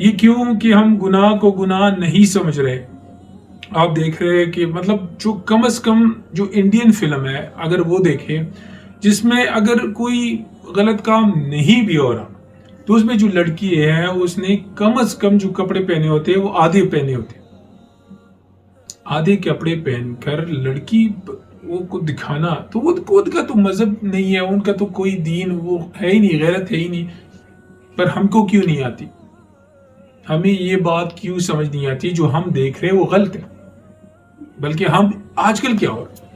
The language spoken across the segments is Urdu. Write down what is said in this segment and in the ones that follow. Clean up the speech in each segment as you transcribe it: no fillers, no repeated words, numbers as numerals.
یہ کیوں کہ ہم گناہ کو گناہ نہیں سمجھ رہے. آپ دیکھ رہے ہیں کہ مطلب جو کم از کم جو انڈین فلم ہے اگر وہ دیکھیں جس میں اگر کوئی غلط کام نہیں بھی ہو رہا تو اس میں جو لڑکی ہے اس نے کم از کم جو کپڑے پہنے ہوتے ہیں وہ آدھے پہنے ہوتے ہیں. آدھے کپڑے پہن کر لڑکی وہ کو دکھانا تو وہ خود کا تو مذہب نہیں ہے, ان کا تو کوئی دین وہ ہے ہی نہیں, غیرت ہے ہی نہیں. پر ہم کو کیوں نہیں آتی, ہمیں یہ بات کیوں سمجھ نہیں آتی جو ہم دیکھ رہے وہ غلط ہے. بلکہ ہم آج کل کیا ہو رہا ہے,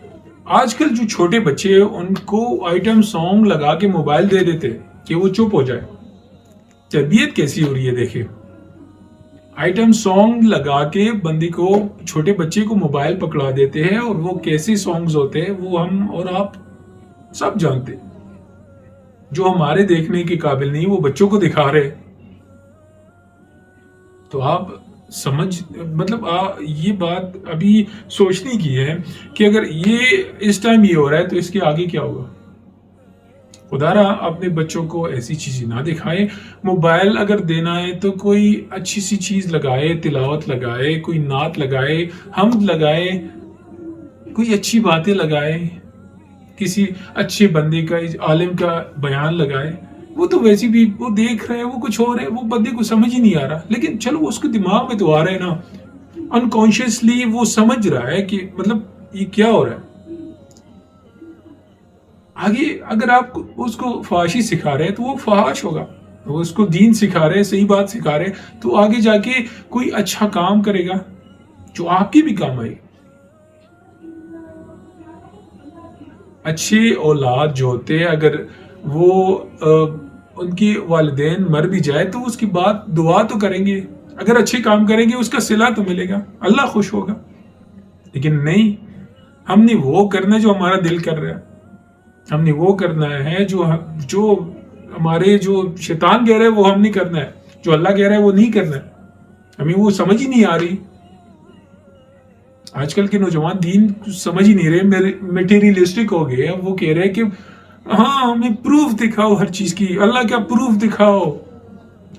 آج کل جو چھوٹے بچے ان کو آئٹم سانگ لگا کے موبائل دے دیتے کہ وہ چپ ہو جائے. تربیت کیسی ہو رہی ہے دیکھیں, آئٹم سانگ لگا کے بندے کو, چھوٹے بچے کو موبائل پکڑا دیتے ہیں اور وہ کیسے سانگز ہوتے ہیں وہ ہم اور آپ سب جانتے. جو ہمارے دیکھنے کے قابل نہیں وہ بچوں کو دکھا رہے. تو آپ سمجھ مطلب یہ بات ابھی سوچنے کی ہے کہ اگر یہ اس ٹائم یہ ہو رہا ہے تو اس کے آگے کیا ہوگا. خدا را اپنے بچوں کو ایسی چیزیں نہ دکھائے. موبائل اگر دینا ہے تو کوئی اچھی سی چیز لگائے, تلاوت لگائے, کوئی نعت لگائے, حمد لگائے, کوئی اچھی باتیں لگائے, کسی اچھے بندے کا, عالم کا بیان لگائے. وہ تو ویسی بھی وہ دیکھ رہے ہیں, وہ کچھ اور ہے, وہ بندے کو سمجھ ہی نہیں آ رہا. لیکن چلو اس کے دماغ میں تو آ رہا ہے نا, انکانشیسلی وہ سمجھ رہا ہے کہ مطلب یہ کیا ہو رہا ہے. آگے اگر آپ اس کو فحاشی سکھا رہے ہیں تو وہ فحاش ہوگا. وہ اس کو دین سکھا رہے ہیں, صحیح بات سکھا رہے ہیں تو آگے جا کے کوئی اچھا کام کرے گا جو آپ کی بھی کام آئے. اچھے اولاد جو ہوتے ہیں اگر وہ ان کے والدین مر بھی جائے تو اس کی بات دعا تو کریں گے. اگر اچھے کام کریں گے اس کا صلہ تو ملے گا, اللہ خوش ہوگا. لیکن نہیں, ہم نے وہ کرنا جو ہمارا دل کر رہا ہے. ہم نے وہ کرنا ہے جو ہمارے جو شیطان کہہ رہا ہے وہ ہم نہیں کرنا ہے, جو اللہ کہہ رہا ہے وہ نہیں کرنا ہے. ہمیں وہ سمجھ ہی نہیں آ رہی. آج کل کے نوجوان دین سمجھ ہی نہیں رہے, میٹیریلسٹک ہو گئے. وہ کہہ رہے کہ ہاں ہمیں پروف دکھاؤ ہر چیز کی, اللہ کا پروف دکھاؤ,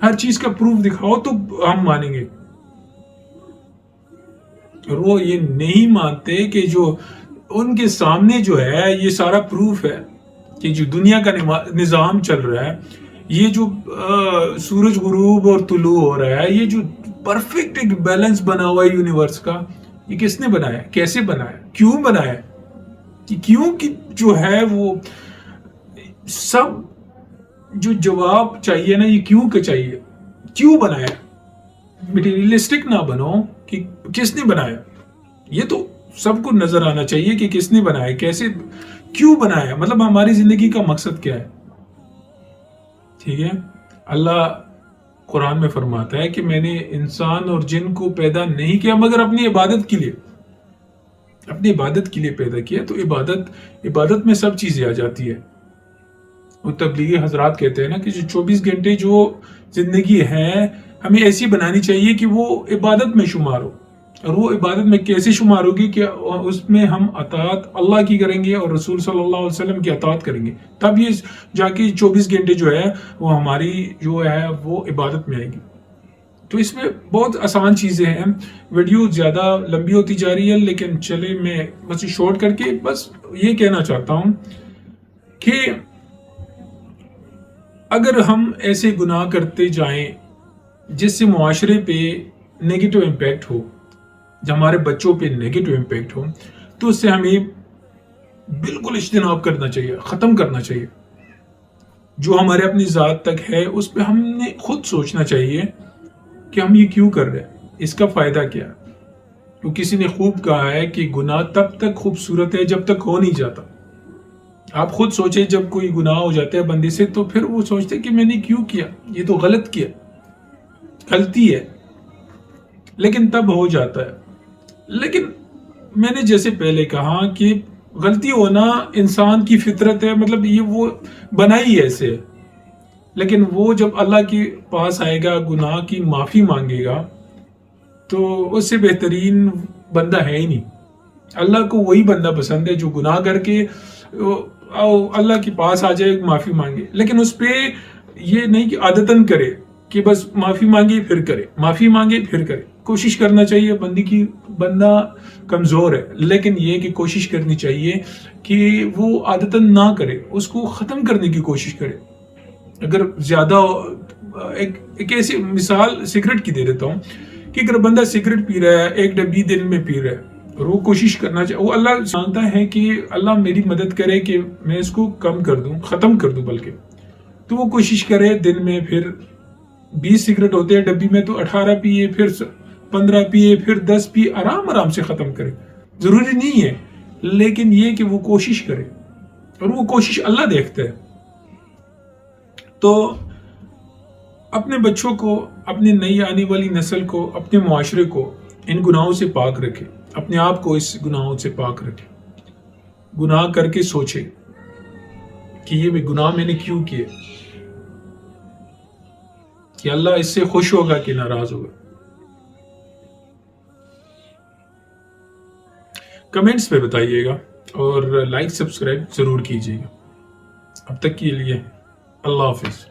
ہر چیز کا پروف دکھاؤ تو ہم مانیں گے. اور وہ یہ نہیں مانتے کہ جو ان کے سامنے جو ہے یہ سارا پروف ہے کہ جو دنیا کا نظام چل رہا ہے, یہ جو سورج غروب اور طلوع ہو رہا ہے, یہ جو پرفیکٹ ایک بیلنس بنا ہوا ہے یونیورس کا, یہ کس نے بنایا, کیسے بنایا, کیوں بنایا, کہ کیوں کی جو ہے وہ سب جو جواب چاہیے نا, یہ کیوں کا چاہیے, کیوں بنایا. مٹیریلسٹک نہ بنو کہ کس نے بنایا, یہ تو سب کو نظر آنا چاہیے کہ کس نے بنایا, کیسے, کیوں بنایا, مطلب ہماری زندگی کا مقصد کیا ہے. ٹھیک ہے, اللہ قرآن میں فرماتا ہے کہ میں نے انسان اور جن کو پیدا نہیں کیا مگر اپنی عبادت کے لیے, اپنی عبادت کے لیے پیدا کیا. تو عبادت میں سب چیزیں آ جاتی ہے. وہ تبلیغی حضرات کہتے ہیں نا کہ جو 24 گھنٹے جو زندگی ہے ہمیں ایسی بنانی چاہیے کہ وہ عبادت میں شمار ہو. اور وہ عبادت میں کیسے شمار ہوگی کہ اس میں ہم اطاعت اللہ کی کریں گے اور رسول صلی اللہ علیہ وسلم کی اطاعت کریں گے, تب یہ جا کے 24 گھنٹے جو ہے وہ ہماری جو ہے وہ عبادت میں آئے گی. تو اس میں بہت آسان چیزیں ہیں. ویڈیو زیادہ لمبی ہوتی جا رہی ہے لیکن چلے میں بس شارٹ کر کے بس یہ کہنا چاہتا ہوں کہ اگر ہم ایسے گناہ کرتے جائیں جس سے معاشرے پہ نیگیٹو امپیکٹ ہو, جو ہمارے بچوں پہ نیگیٹو امپیکٹ ہو, تو اس سے ہمیں بالکل اجتناب کرنا چاہیے, ختم کرنا چاہیے. جو ہمارے اپنی ذات تک ہے اس پہ ہم نے خود سوچنا چاہیے کہ ہم یہ کیوں کر رہے ہیں, اس کا فائدہ کیا. تو کسی نے خوب کہا ہے کہ گناہ تب تک خوبصورت ہے جب تک ہو نہیں جاتا. آپ خود سوچیں, جب کوئی گناہ ہو جاتا ہے بندے سے تو پھر وہ سوچتے کہ میں نے کیوں کیا, یہ تو غلط کیا, غلطی ہے, لیکن تب ہو جاتا ہے. لیکن میں نے جیسے پہلے کہا کہ غلطی ہونا انسان کی فطرت ہے, مطلب یہ وہ بنا ہی ایسے ہے. لیکن وہ جب اللہ کے پاس آئے گا, گناہ کی معافی مانگے گا, تو اس سے بہترین بندہ ہے ہی نہیں. اللہ کو وہی بندہ پسند ہے جو گناہ کر کے اللہ کے پاس آ جائے, معافی مانگے, لیکن اس پہ یہ نہیں کہ عادتاً کرے کہ بس معافی مانگے پھر کرے، معافی مانگے پھر کرے. کوشش کرنا چاہیے. بندہ کمزور ہے، لیکن یہ کہ کوشش کرنی چاہیے کہ وہ عادتاً نہ کرے، اس کو ختم کرنے کی کوشش کرے. اگر زیادہ ایک ایسی مثال سگریٹ کی دے دیتا ہوں کہ اگر بندہ سگریٹ پی رہا ہے، ایک ڈبی دن میں پی رہا ہے، اور وہ کوشش کرنا چاہیے، وہ اللہ جانتا ہے کہ اللہ میری مدد کرے کہ میں اس کو کم کر دوں، ختم کر دوں بلکہ، تو وہ کوشش کرے دن میں پھر 20 سگریٹ ہوتے ہیں ڈبی میں تو 18 پیے، پھر 15 پیے، پھر 10 پیے، آرام سے ختم کرے. ضروری نہیں ہے، لیکن یہ کہ وہ کوشش کرے، اور وہ کوشش اللہ دیکھتا ہے. تو اپنے بچوں کو، اپنے نئی آنے والی نسل کو، اپنے معاشرے کو ان گناہوں سے پاک رکھے، اپنے آپ کو اس گناہوں سے پاک رکھے. گناہ کر کے سوچے کہ یہ گناہ میں نے کیوں کیے، کہ اللہ اس سے خوش ہوگا کہ ناراض ہوگا. کمنٹس پہ بتائیے گا اور لائک سبسکرائب ضرور کیجیے گا. اب تک کے لیے اللہ حافظ.